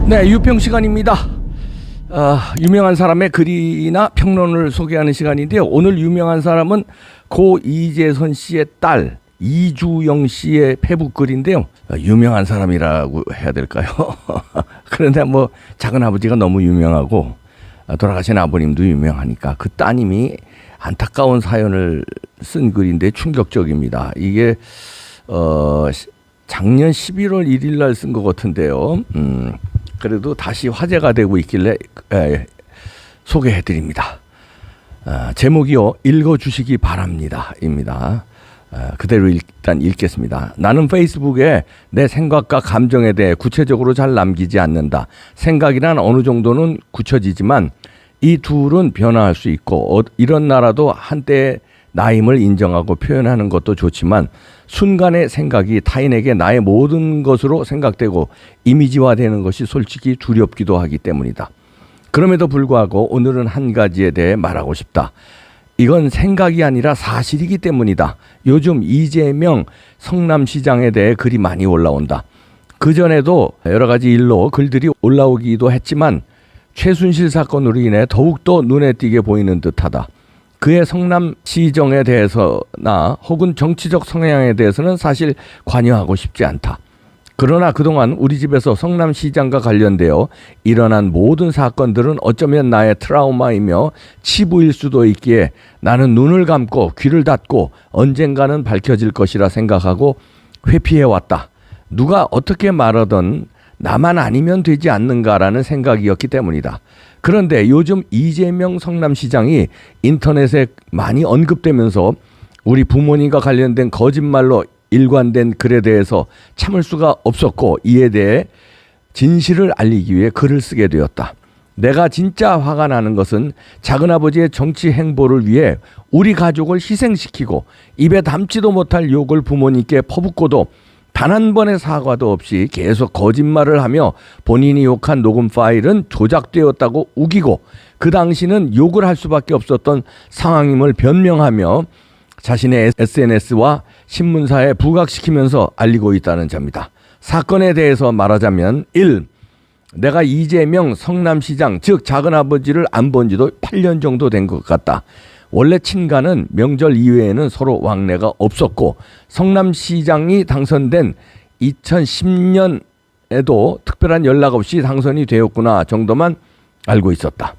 네, 유평 시간입니다. 유명한 사람의 글이나 평론을 소개하는 시간인데요. 오늘 유명한 사람은 고 이재선 씨의 딸 이주영 씨의 페북 글인데요. 유명한 사람이라고 해야 될까요? 그런데 뭐 작은 아버지가 너무 유명하고 돌아가신 아버님도 유명하니까 그 따님이 안타까운 사연을 쓴 글인데 충격적입니다. 이게 작년 11월 1일 날 쓴 것 같은데요. 그래도 다시 화제가 되고 있길래 소개해드립니다. 제목이요. 읽어주시기 바랍니다. 입니다. 그대로 일단 읽겠습니다. 나는 페이스북에 내 생각과 감정에 대해 구체적으로 잘 남기지 않는다. 생각이란 어느 정도는 굳혀지지만 이 둘은 변화할 수 있고 이런 나라도 한때 나임을 인정하고 표현하는 것도 좋지만 순간의 생각이 타인에게 나의 모든 것으로 생각되고 이미지화되는 것이 솔직히 두렵기도 하기 때문이다. 그럼에도 불구하고 오늘은 한 가지에 대해 말하고 싶다. 이건 생각이 아니라 사실이기 때문이다. 요즘 이재명 성남시장에 대해 글이 많이 올라온다. 그전에도 여러 가지 일로 글들이 올라오기도 했지만 최순실 사건으로 인해 더욱더 눈에 띄게 보이는 듯하다. 그의 성남시정에 대해서나 혹은 정치적 성향에 대해서는 사실 관여하고 싶지 않다. 그러나 그동안 우리 집에서 성남시장과 관련되어 일어난 모든 사건들은 어쩌면 나의 트라우마이며 치부일 수도 있기에 나는 눈을 감고 귀를 닫고 언젠가는 밝혀질 것이라 생각하고 회피해왔다. 누가 어떻게 말하든 나만 아니면 되지 않는가라는 생각이었기 때문이다. 그런데 요즘 이재명 성남시장이 인터넷에 많이 언급되면서 우리 부모님과 관련된 거짓말로 일관된 글에 대해서 참을 수가 없었고 이에 대해 진실을 알리기 위해 글을 쓰게 되었다. 내가 진짜 화가 나는 것은 작은아버지의 정치 행보를 위해 우리 가족을 희생시키고 입에 담지도 못할 욕을 부모님께 퍼붓고도 단 한 번의 사과도 없이 계속 거짓말을 하며 본인이 욕한 녹음 파일은 조작되었다고 우기고 그 당시는 욕을 할 수밖에 없었던 상황임을 변명하며 자신의 SNS와 신문사에 부각시키면서 알리고 있다는 점이다. 사건에 대해서 말하자면 1. 내가 이재명 성남시장 즉 작은아버지를 안 본 지도 8년 정도 된 것 같다. 원래 친가는 명절 이외에는 서로 왕래가 없었고 성남시장이 당선된 2010년에도 특별한 연락 없이 당선이 되었구나 정도만 알고 있었다.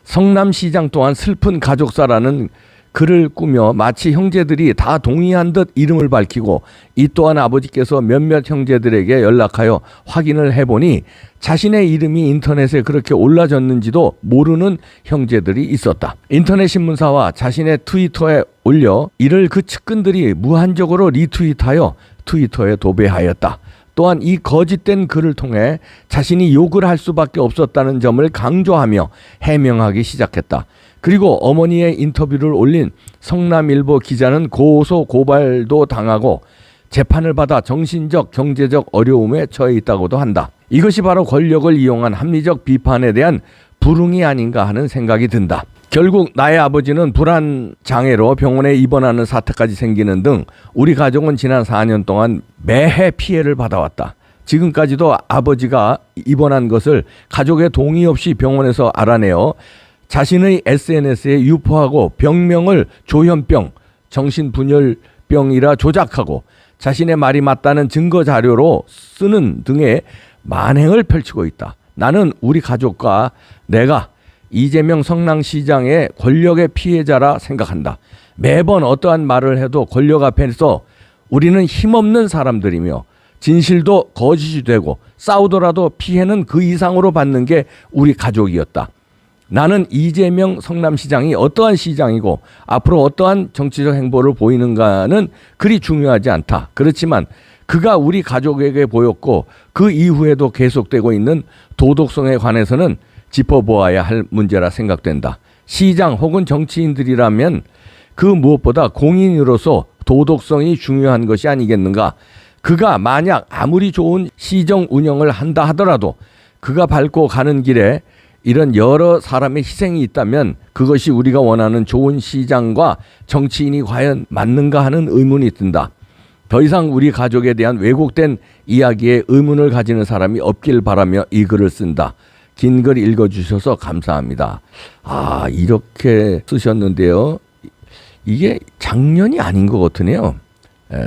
성남시장 또한 슬픈 가족사라는 글을 꾸며 마치 형제들이 다 동의한 듯 이름을 밝히고 이 또한 아버지께서 몇몇 형제들에게 연락하여 확인을 해보니 자신의 이름이 인터넷에 그렇게 올라졌는지도 모르는 형제들이 있었다. 인터넷 신문사와 자신의 트위터에 올려 이를 그 측근들이 무한적으로 리트윗하여 트위터에 도배하였다. 또한 이 거짓된 글을 통해 자신이 욕을 할 수밖에 없었다는 점을 강조하며 해명하기 시작했다. 그리고 어머니의 인터뷰를 올린 성남일보 기자는 고소 고발도 당하고 재판을 받아 정신적 경제적 어려움에 처해 있다고도 한다. 이것이 바로 권력을 이용한 합리적 비판에 대한 불응이 아닌가 하는 생각이 든다. 결국 나의 아버지는 불안 장애로 병원에 입원하는 사태까지 생기는 등 우리 가족은 지난 4년 동안 매해 피해를 받아왔다. 지금까지도 아버지가 입원한 것을 가족의 동의 없이 병원에서 알아내어 자신의 SNS에 유포하고 병명을 조현병, 정신분열병이라 조작하고 자신의 말이 맞다는 증거 자료로 쓰는 등의 만행을 펼치고 있다. 나는 우리 가족과 내가 이재명 성남시장의 권력의 피해자라 생각한다. 매번 어떠한 말을 해도 권력 앞에서 우리는 힘없는 사람들이며 진실도 거짓이 되고 싸우더라도 피해는 그 이상으로 받는 게 우리 가족이었다. 나는 이재명 성남시장이 어떠한 시장이고 앞으로 어떠한 정치적 행보를 보이는가는 그리 중요하지 않다. 그렇지만 그가 우리 가족에게 보였고 그 이후에도 계속되고 있는 도덕성에 관해서는 짚어보아야 할 문제라 생각된다. 시장 혹은 정치인들이라면 그 무엇보다 공인으로서 도덕성이 중요한 것이 아니겠는가. 그가 만약 아무리 좋은 시정 운영을 한다 하더라도 그가 밟고 가는 길에 이런 여러 사람의 희생이 있다면 그것이 우리가 원하는 좋은 시장과 정치인이 과연 맞는가 하는 의문이 든다. 더 이상 우리 가족에 대한 왜곡된 이야기에 의문을 가지는 사람이 없길 바라며 이 글을 쓴다. 긴 글 읽어주셔서 감사합니다. 아, 이렇게 쓰셨는데요. 이게 작년이 아닌 것 같으네요.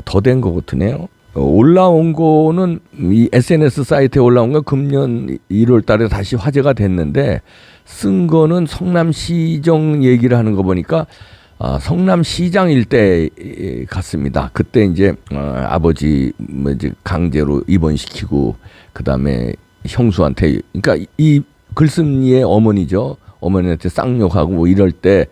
더 된 것 같으네요. 올라온 거는 이 SNS 사이트에 올라온 건 금년 1월 달에 다시 화제가 됐는데 쓴 거는 성남시정 얘기를 하는 거 보니까 성남시장 일대 같습니다. 그때 이제 아버지 이제 강제로 입원시키고 그다음에 형수한테 그러니까 이 글쓴이의 어머니죠. 어머니한테 쌍욕하고 뭐 이럴 때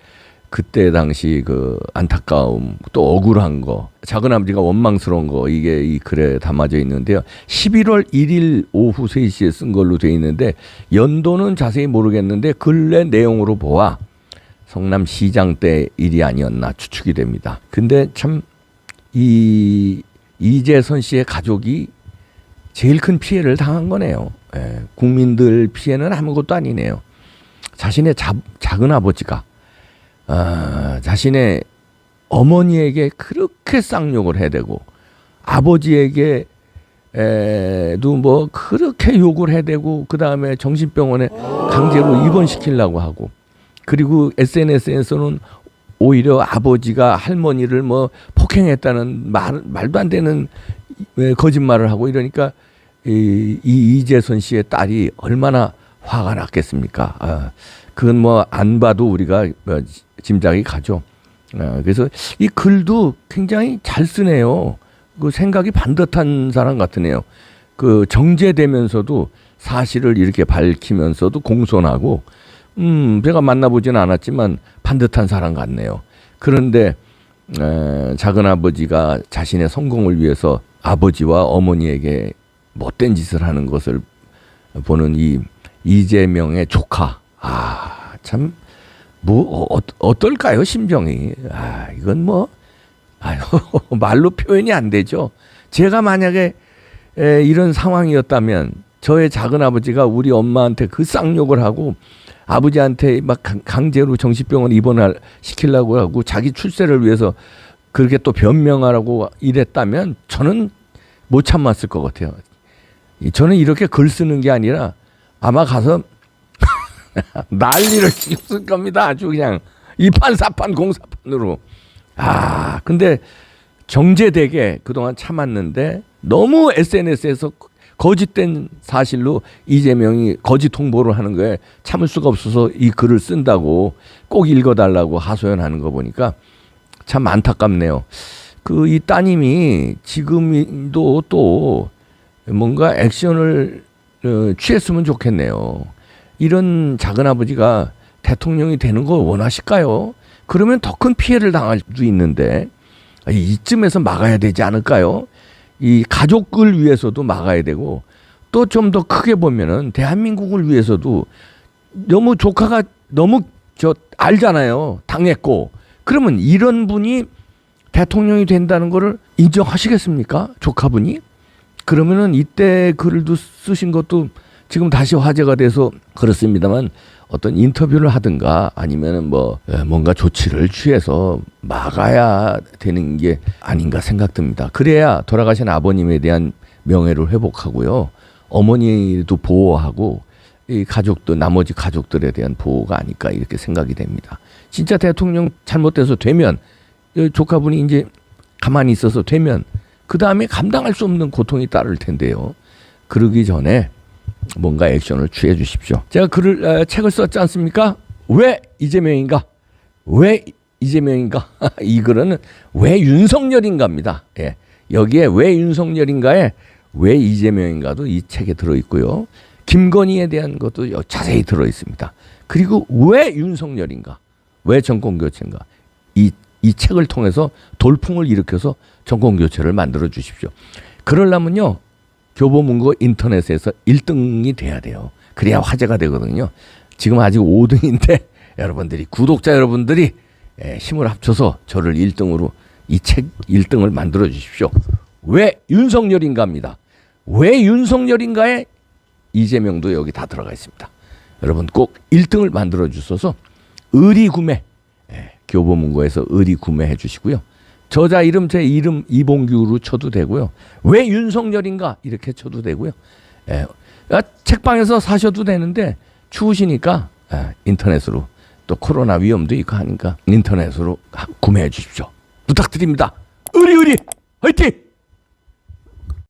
그때 당시 그 안타까움 또 억울한 거 작은 아버지가 원망스러운 거 이게 이 글에 담아져 있는데요. 11월 1일 오후 3시에 쓴 걸로 돼 있는데 연도는 자세히 모르겠는데 근래 내용으로 보아 성남시장 때 일이 아니었나 추측이 됩니다. 근데 참 이 이재선 씨의 가족이 제일 큰 피해를 당한 거네요. 국민들 피해는 아무것도 아니네요. 자신의 작은 아버지가 자신의 어머니에게 그렇게 쌍욕을 해대고 아버지에게도 뭐 그렇게 욕을 해대고 그 다음에 정신병원에 강제로 입원시키려고 하고 그리고 SNS에서는 오히려 아버지가 할머니를 뭐 폭행했다는 말도 안 되는 거짓말을 하고 이러니까 이 이재선 씨의 딸이 얼마나 화가 났겠습니까? 그건 뭐 안 봐도 우리가 짐작이 가죠. 그래서 이 글도 굉장히 잘 쓰네요. 그 생각이 반듯한 사람 같으네요. 그 정제되면서도 사실을 이렇게 밝히면서도 공손하고 제가 만나보지는 않았지만 반듯한 사람 같네요. 그런데 작은 아버지가 자신의 성공을 위해서 아버지와 어머니에게 못된 짓을 하는 것을 보는 이 이재명의 조카. 참 뭐 어떨까요 심정이? 이건 뭐 말로 표현이 안 되죠. 제가 만약에 이런 상황이었다면 저의 작은 아버지가 우리 엄마한테 그 쌍욕을 하고 아버지한테 막 강제로 정신병원 입원을 시키려고 하고 자기 출세를 위해서 그렇게 또 변명하라고 이랬다면 저는 못 참았을 것 같아요. 저는 이렇게 글 쓰는 게 아니라 아마 가서 난리를 치렀을 겁니다. 아주 그냥 이판사판 공사판으로. 근데 정제되게 그동안 참았는데 너무 SNS에서 거짓된 사실로 이재명이 거짓 홍보를 하는 거에 참을 수가 없어서 이 글을 쓴다고 꼭 읽어달라고 하소연하는 거 보니까 참 안타깝네요. 그 이 따님이 지금도 또 뭔가 액션을 취했으면 좋겠네요. 이런 작은 아버지가 대통령이 되는 걸 원하실까요? 그러면 더 큰 피해를 당할 수도 있는데 이쯤에서 막아야 되지 않을까요? 이 가족을 위해서도 막아야 되고 또 좀 더 크게 보면은 대한민국을 위해서도 너무 조카가 너무 알잖아요. 당했고 그러면 이런 분이 대통령이 된다는 거를 인정하시겠습니까? 조카분이? 그러면은 이때 글도 쓰신 것도 지금 다시 화제가 돼서 그렇습니다만 어떤 인터뷰를 하든가 아니면은 뭐 뭔가 조치를 취해서 막아야 되는 게 아닌가 생각됩니다. 그래야 돌아가신 아버님에 대한 명예를 회복하고요. 어머니도 보호하고 이 가족들 나머지 가족들에 대한 보호가 아닐까 이렇게 생각이 됩니다. 진짜 대통령 잘못돼서 되면 조카분이 이제 가만히 있어서 되면 그 다음에 감당할 수 없는 고통이 따를 텐데요. 그러기 전에 뭔가 액션을 취해 주십시오. 제가 책을 썼지 않습니까? 왜 이재명인가? 왜 이재명인가? 이 글은 왜 윤석열인가입니다. 예. 여기에 왜 윤석열인가에 왜 이재명인가도 이 책에 들어있고요. 김건희에 대한 것도 자세히 들어있습니다. 그리고 왜 윤석열인가? 왜 정권교체인가? 이 책을 통해서 돌풍을 일으켜서 정권교체를 만들어 주십시오. 그러려면요. 교보문고 인터넷에서 1등이 돼야 돼요. 그래야 화제가 되거든요. 지금 아직 5등인데 여러분들이 구독자 여러분들이 힘을 합쳐서 저를 1등으로 이 책 1등을 만들어 주십시오. 왜 윤석열인가입니다. 왜 윤석열인가에 이재명도 여기 다 들어가 있습니다. 여러분 꼭 1등을 만들어 주셔서 의리 구매 교보문고에서 의리 구매해 주시고요. 저자 이름 제 이름 이봉규로 쳐도 되고요. 왜 윤석열인가 이렇게 쳐도 되고요. 예. 책방에서 사셔도 되는데 추우시니까 인터넷으로 또 코로나 위험도 있고 하니까 인터넷으로 구매해 주십시오. 부탁드립니다. 의리 화이팅!